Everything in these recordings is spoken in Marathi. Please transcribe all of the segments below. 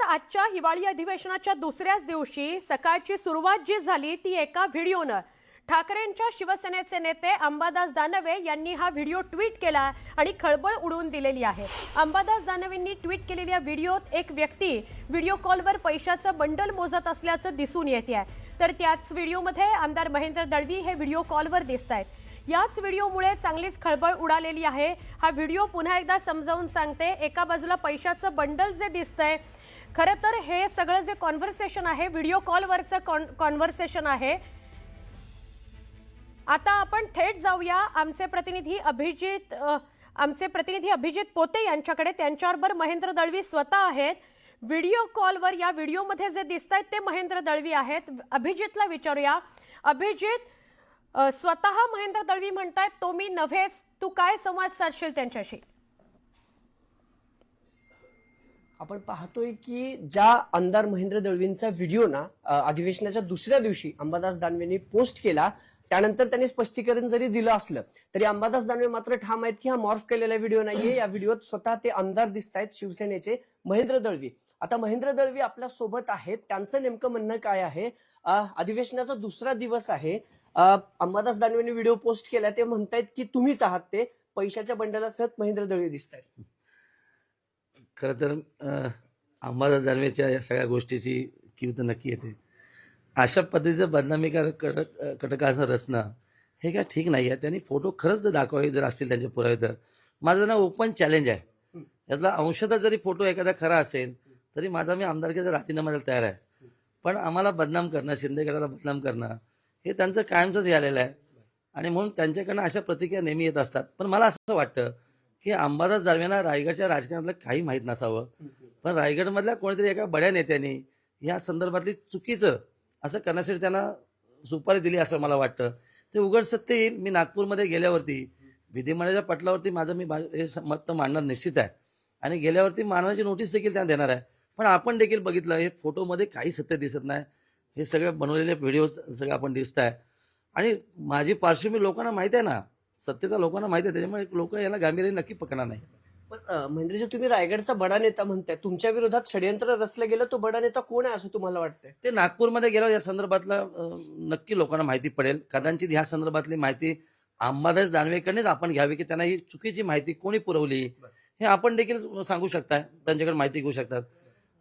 आजच्या हिवाळी अधिवेशनाच्या दुसऱ्याच दिवशी सकाळची सुरुवात जी झाली ती एका व्हिडिओनं ठाकरेंच्या शिवसेनेचे नेते अंबादास दानवे यांनी हा व्हिडिओ ट्विट केला आणि खळबळ उडवून दिलेली आहे। अंबादास दानवेंनी ट्विट केलेल्या व्हिडिओत एक व्यक्ती व्हिडिओ कॉलवर पैशाचं बंडल मोजत असल्याचं दिसून येते तर त्याच व्हिडिओमध्ये आमदार महेंद्र दळवी हे व्हिडिओ कॉलवर दिसतायत। याच व्हिडिओमुळे चांगलीच खळबळ उडालेली आहे। हा व्हिडिओ पुन्हा एकदा समजावून सांगते। एका बाजूला पैशाचं बंडल जे दिसतंय, खरं तर हे सगळं जे कॉन्व्हर्सेशन आहे व्हिडिओ कॉलवरचं कॉन्व्हर्सेशन आहे। आता आपण थेट जाऊया आमचे प्रतिनिधी अभिजित पोते यांच्याकडे। त्यांच्याबरोबर महेंद्र दळवी स्वतः आहेत व्हिडिओ कॉलवर। या व्हिडिओमध्ये जे दिसतायत ते महेंद्र दळवी आहेत। अभिजितला विचारूया। अभिजित, स्वतः महेंद्र दळवी म्हणतायत तो मी नव्हेच, तू काय संवाद साधशील त्यांच्याशी? आपण पाहतोय की ज्या आमदार महेंद्र दळवींचा व्हिडिओ ना अधिवेशनाच्या दुसऱ्या दिवशी अंबादास दानवेंनी पोस्ट केला, त्यानंतर त्यांनी स्पष्टीकरण जरी दिलं असलं तरी अंबादास दानवे मात्र ठाम आहेत की हा मॉर्फ केलेला व्हिडिओ नाहीये। या व्हिडिओत स्वतः ते आमदार दिसतायत शिवसेनेचे महेंद्र दळवी। आता महेंद्र दळवी आपल्या सोबत आहेत, त्यांचं नेमकं म्हणणं काय आहे? अधिवेशनाचा दुसरा दिवस आहे, अंबादास दानवेंनी व्हिडिओ पोस्ट केला, ते म्हणतायत की तुम्हीच आहात ते, पैशाच्या बंडलासह महेंद्र दळवी दिसतायत। खरं तर अंबादास दानवेच्या या सगळ्या गोष्टीची कीव तर नक्की येते। अशा पद्धतीचं बदनामी कटकाचं रचणं हे काय ठीक नाही आहे। त्यांनी फोटो खरंच जर दाखवावे जर असतील त्यांचे पुरावे तर माझं ना ओपन चॅलेंज आहे। यातला अंशतः जरी फोटो एखादा खरा असेल तरी मी आमदारकीचा राजीनामा द्यायला तयार आहे। पण आम्हाला बदनाम करणं, शिंदे गटाला बदनाम करणं हे त्यांचं कायमचंच झालेलं आहे आणि म्हणून त्यांच्याकडनं अशा प्रतिक्रिया नेहमी येत असतात। पण मला असं वाटतं की अंबादास दानवेंना रायगडच्या राजकारणातलं काही माहीत नसावं, पण रायगडमधल्या कोणीतरी एका बड्या नेत्यांनी या संदर्भातली चुकीचं असं करण्यासाठी त्यांना सुपारी दिली असं मला वाटतं। ते उघड सत्य येईल। मी नागपूरमध्ये गेल्यावरती विधिमंडळाच्या पटलावरती मी हे मत मांडणार निश्चित आहे आणि गेल्यावरती मानवाची नोटीस देखील त्यांना देणार आहे। पण आपण देखील बघितलं हे फोटोमध्ये काही सत्य दिसत नाही, हे सगळे बनवलेले व्हिडिओज सगळे आपण दिसत आहे आणि माझी पार्श्वभूमी लोकांना माहिती आहे ना, सत्यता लोकांना माहिती आहे, त्याच्यामुळे लोक याला गांभीर्याने नक्की पकडणार नाही। पण महेंद्रजी, तुम्ही रायगडचा बडा नेता म्हणताय, तुमच्या विरोधात षडयंत्र रचलं गेलं, तो बडा नेता कोण आहे असं तुम्हाला वाटतंय? ते नागपूरमध्ये गेल्यावर या संदर्भातला नक्की लोकांना माहिती पडेल। कदाचित ह्या संदर्भातली माहिती अंबादास दानवेकडनेच आपण घ्यावी की त्यांना ही चुकीची माहिती कोणी पुरवली हे आपण देखील सांगू शकता, त्यांच्याकडे माहिती घेऊ शकतात।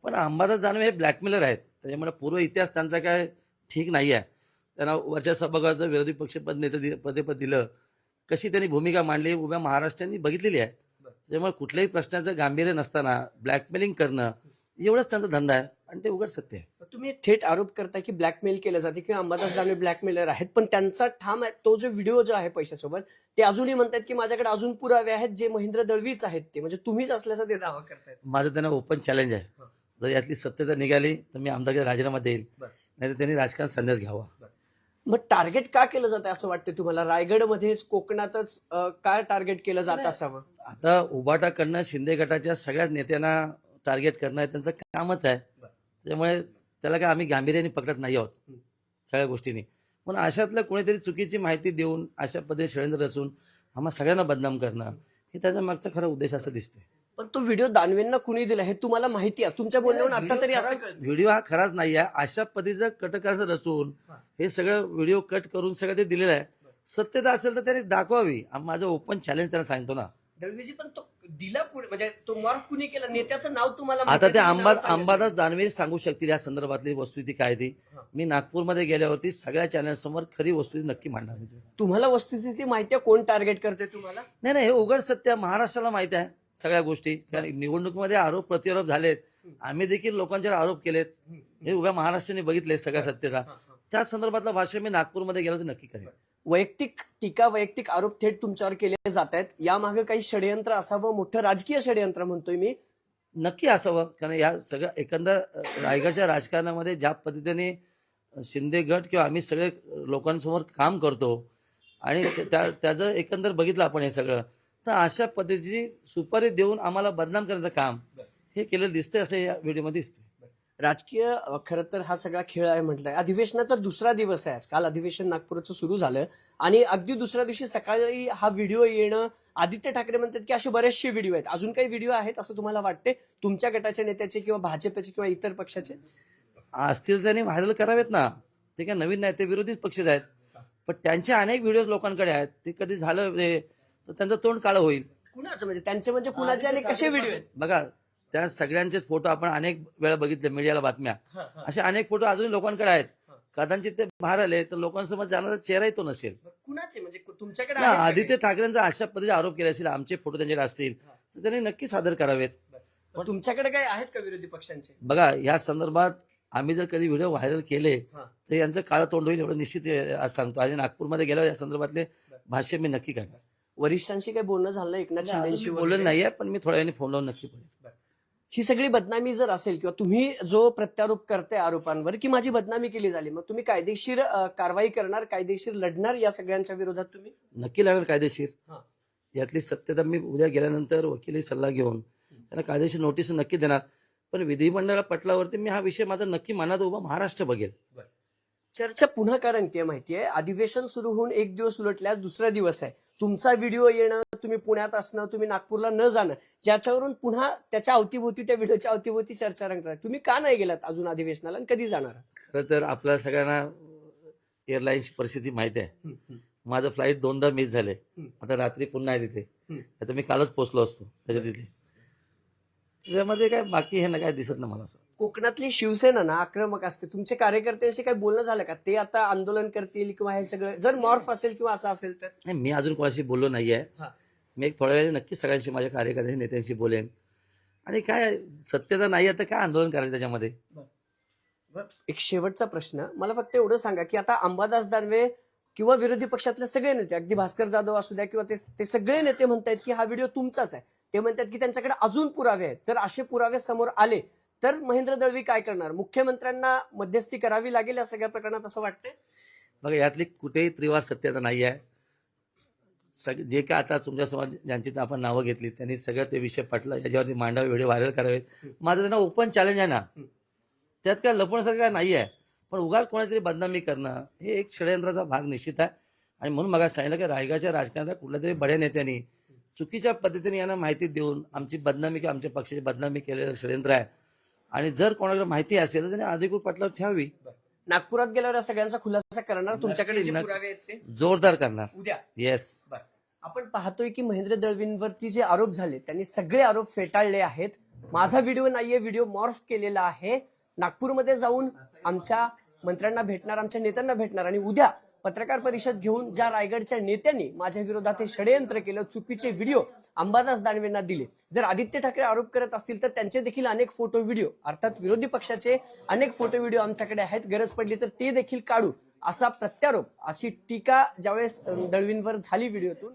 पण अंबादास दानवे हे ब्लॅकमेलर आहेत, त्याच्यामुळे पूर्व इतिहास त्यांचा काय ठीक नाही आहे। त्यांना वरच्या सभागृहाचं विरोधी पक्षपद नेतेपद दिलं, कशी त्यांनी भूमिका मांडली उभ्या महाराष्ट्रांनी बघितलेली आहे। त्यामुळे कुठल्याही प्रश्नाचं गांभीर्य नसताना ब्लॅकमेलिंग करणं एवढंच त्यांचा धंदा आहे आणि ते उघड सत्य आहे। तुम्ही थेट आरोप करताय की ब्लॅकमेल केलं जाते किंवा अंबादास दानवे ब्लॅकमेलर आहेत, पण त्यांचा ठाम आहे तो जो व्हिडिओ जो आहे पैशासोबत, ते अजूनही म्हणतात की माझ्याकडे अजून पुरावे आहेत जे महेंद्र दळवीच आहेत, ते म्हणजे तुम्हीच असल्याचा ते दावा करतायत। माझं त्यांना ओपन चॅलेंज आहे, जर यातली सत्यता निघाली तर मी आमदारकीचा राजीनामा देईल, नाही तर त्यांनी राजकारण संन्यास घ्यावा। मग टार्गेट का केलं जातं असं वाटतं तुम्हाला? रायगडमध्येच, कोकणातच काय टार्गेट केलं जात असावं? आता उभाटा करणं, शिंदे गटाच्या सगळ्याच नेत्यांना टार्गेट करणं हे त्यांचं कामच आहे। त्यामुळे त्याला काय आम्ही गांभीर्याने पकडत नाही आहोत सगळ्या गोष्टींनी। पण अशातलं कोणीतरी चुकीची माहिती देऊन अशा पद्धतीने षडयंत्र रचून आम्हा सगळ्यांना बदनाम करणं हे त्याच्या मागचा खरा उद्देश असं दिसते। पण तो व्हिडिओ दानवेंना कुणी दिला हे तुम्हाला माहिती आहे? तुमच्या बोलण्यावरून आता तरी असं व्हिडिओ हा खराच नाही आहे। अशा पद्धतीचं कटकाचं रचून हे सगळं व्हिडिओ कट करून सगळं ते दिलेलं आहे। सत्यता असेल तर त्यांनी दाखवावी, माझं ओपन चॅलेंज त्यांना सांगतो ना। दळवीजी, पण तो दिला कुणी, म्हणजे तो मॉर्फ कुणी केला? नेत्याचं नाव तुम्हाला आता ते अंबादास दानवे सांगू शकतील या संदर्भातली वस्तुस्थिती काय ती। मी नागपूरमध्ये गेल्यावरती सगळ्या चॅनलसमोर खरी वस्तुस्थिती नक्की मांडणार। तुम्हाला वस्तुस्थिती माहिती आहे कोण टार्गेट करते तुम्हाला? नाही, हे उघड सत्य महाराष्ट्राला माहिती आहे सगळ्या गोष्टी। कारण निवडणुकीमध्ये आरोप प्रत्यारोप झालेत, आम्ही देखील लोकांच्यावर आरोप केलेत, हे उभ्या महाराष्ट्राने बघितले सगळ्या सत्यता। त्या संदर्भातला भाष्य मी नागपूरमध्ये गेलो तर नक्की करेन। वैयक्तिक टीका, वैयक्तिक आरोप थेट तुमच्यावर केले जात आहेत, यामागे काही षडयंत्र असावं, मोठं राजकीय षडयंत्र म्हणतोय मी? नक्की असावं, कारण या सगळं एकंदर रायगडच्या राजकारणामध्ये ज्या पद्धतीने शिंदे गट किंवा आम्ही सगळे लोकांसमोर काम करतो आणि त्याचं एकंदर बघितलं आपण हे सगळं, तर अशा पद्धतीची सुपारी देऊन आम्हाला बदनाम करण्याचं काम हे केलेलं दिसतंय असं या व्हिडिओमध्ये दिसतंय। राजकीय खरं तर हा सगळा खेळ आहे म्हटलंय. अधिवेशनाचा दुसरा दिवस आहे आज. काल अधिवेशन नागपूरचं सुरू झालं आणि अगदी दुसऱ्या दिवशी सकाळी हा व्हिडिओ येणं, आदित्य ठाकरे म्हणतात की असे बरेचसे व्हिडिओ आहेत. अजून काही व्हिडिओ आहेत असं तुम्हाला वाटते तुमच्या गटाच्या नेत्याचे किंवा भाजपचे किंवा इतर पक्षाचे? असतील त्यांनी व्हायरल करावेत ना. ते काय नवीन नाही, ते विरोधीच पक्षच आहेत. पण त्यांचे अनेक व्हिडिओ लोकांकडे आहेत. ते कधी झालं तर त्यांचं तोंड काळं होईल. कुणाचं म्हणजे त्यांचे म्हणजे कुणाचे आणि कसे व्हिडिओ आहेत? बघा, त्या सगळ्यांचेच फोटो आपण अनेक वेळा बघितले मीडियाला, बातम्या. असे अनेक फोटो अजूनही लोकांकडे आहेत. कदाचित ते बाहेर आले तर लोकांसमोर जाणारा चेहराही तो नसेल. कुणाचे म्हणजे तुमच्याकडे ना, आहेत का आदित्य ठाकरेंचा अशा पद्धतीचे आरोप केले असेल, आमचे फोटो त्यांच्याकडे असतील तर त्यांनी नक्की सादर करावेत. काही? तुमच्याकडे काही आहेत का विरोधी पक्षांचे? बघा, या संदर्भात आम्ही जर कधी व्हिडिओ व्हायरल केले हा. तर यांचं काळं तोंड होईल एवढं निश्चित आज सांगतो. आणि नागपूरमध्ये गेल्यावर या संदर्भातले भाष्य मी नक्की करणार. वरिष्ठांशी काही बोलणं झालं एकनाथ शिंदेशी? बोललं नाहीये, पण मी थोड्या वेळाने फोन लावून नक्की बोलेन. ही सगळी बदनामी जर असेल किंवा तुम्ही जो प्रत्यारोप करताय आरोपांवर की माझी बदनामी केली झाली, मग तुम्ही कायदेशीर कारवाई करणार, कायदेशीर लढणार या सगळ्यांच्या विरोधात तुम्ही? नक्की लागणार कायदेशीर. हा. यातली सत्यता मी उद्या गेल्यानंतर वकिली सल्ला घेऊन त्यांना कायदेशीर नोटीस नक्की देणार. पण विधिमंडळ पटलावरती मी हा विषय माझा नक्की मनात उभा महाराष्ट्र बघेल. चर्चा पुन्हा का रंगतीये माहितीये? अधिवेशन सुरू होऊन एक दिवस उलटल्यास दुसरा दिवस आहे. तुमचा व्हिडिओ येणं, तुम्ही पुण्यात असणं, तुम्ही नागपूरला न जाणं, ज्याच्यावरून पुन्हा त्याच्या अवतीभोवती, त्या व्हिडिओच्या अवतीभोवती चर्चा रंगतात. तुम्ही का नाही गेलात अजून अधिवेशनाला आणि कधी जाणार? खरं तर आपल्या सगळ्यांना एअरलाईन्सची परिस्थिती माहिती आहे. माझं फ्लाईट 2दा मिस झाले. आता रात्री पुन्हा आहे तिथे. आता मी कालच पोहोचलो असतो त्याच्या तिथे. त्याच्यामध्ये काय बाकी हे ना काय दिसत ना मला असं. कोकणातली शिवसेना ना आक्रमक असते. तुमचे कार्यकर्त्यांशी काही बोलणं झालं का? ते आता आंदोलन करतील किंवा हे सगळं जर मॉर्फ असेल किंवा असं असेल तर? नाही, मी अजून कोणाशी बोललो नाहीये. हा. मी एक थोड्या वेळ नक्की सगळ्यांशी, माझ्या कार्यकर्त्यांशी, नेत्यांशी बोलेन. आणि काय सत्यता नाही आहे तर काय आंदोलन करायचं त्याच्यामध्ये? एक शेवटचा प्रश्न, मला फक्त एवढं सांगा की आता अंबादास दानवे किंवा विरोधी पक्षातले सगळे नेते, अगदी भास्कर जाधव असू द्या किंवा ते सगळे नेते म्हणतायत की हा व्हिडिओ तुमचाच आहे. ते म्हणतात की त्यांच्याकडे अजून पुरावे आहेत. जर असे पुरावे समोर आले तर महेंद्र दळवी काय करणार? मुख्यमंत्र्यांना मध्यस्थी करावी लागेल या सगळ्या प्रकरणात असं वाटतंय? बघा, यातली कुठेही त्रिवार सत्यता नाही आहे. जे काय आता तुमच्यासमोर ज्यांची आपण नावं घेतली त्यांनी सगळं ते विषय पटलं, याच्यावरती मांडावे, व्हिडिओ व्हायरल करावेत. माझं त्यांना ओपन चॅलेंज आहे ना. त्यात काय लपवण्यासारखं काय नाही आहे. पण उगाच कोणाची बदनामी करणं हे एक षडयंत्राचा भाग निश्चित आहे. आणि म्हणून मग सांगितलं की रायगडच्या राजकारणात कुठल्या तरी बड्या नेत्यांनी चुकीच्या पद्धतीने यांना माहिती देऊन आमची बदनामी किंवा आमच्या पक्षाची बदनामी केलेलं षडयंत्र आहे. आणि जर कोणाकडे माहिती असेल तर त्यांनी अधिकृत पटलावर ठेवावी. नागपुरात गेल्यावर या सगळ्यांचा खुलासा करणार? तुमच्याकडे जे पुरावे आहेत ते जोरदार करणार. उद्या? येस. आपण पाहतोय की महेंद्र दळवींवरती जे आरोप झाले त्यांनी सगळे आरोप फेटाळले आहेत. माझा व्हिडिओ नाहीये, व्हिडिओ मॉर्फ केलेला आहे. नागपूरमध्ये जाऊन आमच्या मंत्र्यांना भेटणार, आमच्या नेत्यांना भेटणार आणि उद्या पत्रकार परिषद घेऊन ज्या रायगडच्या नेत्यांनी माझ्या विरोधात हे षडयंत्र केलं, चुकीचे व्हिडिओ अंबादास दानवेंना दिले, जर आदित्य ठाकरे आरोप करत असतील तर त्यांचे देखील अनेक फोटो व्हिडिओ, अर्थात विरोधी पक्षाचे अनेक फोटो व्हिडिओ आमच्याकडे आहेत. गरज पडली तर ते देखील काढू, असा प्रत्यारोप, अशी टीका ज्यावेळेस दळवींवर झाली व्हिडिओतून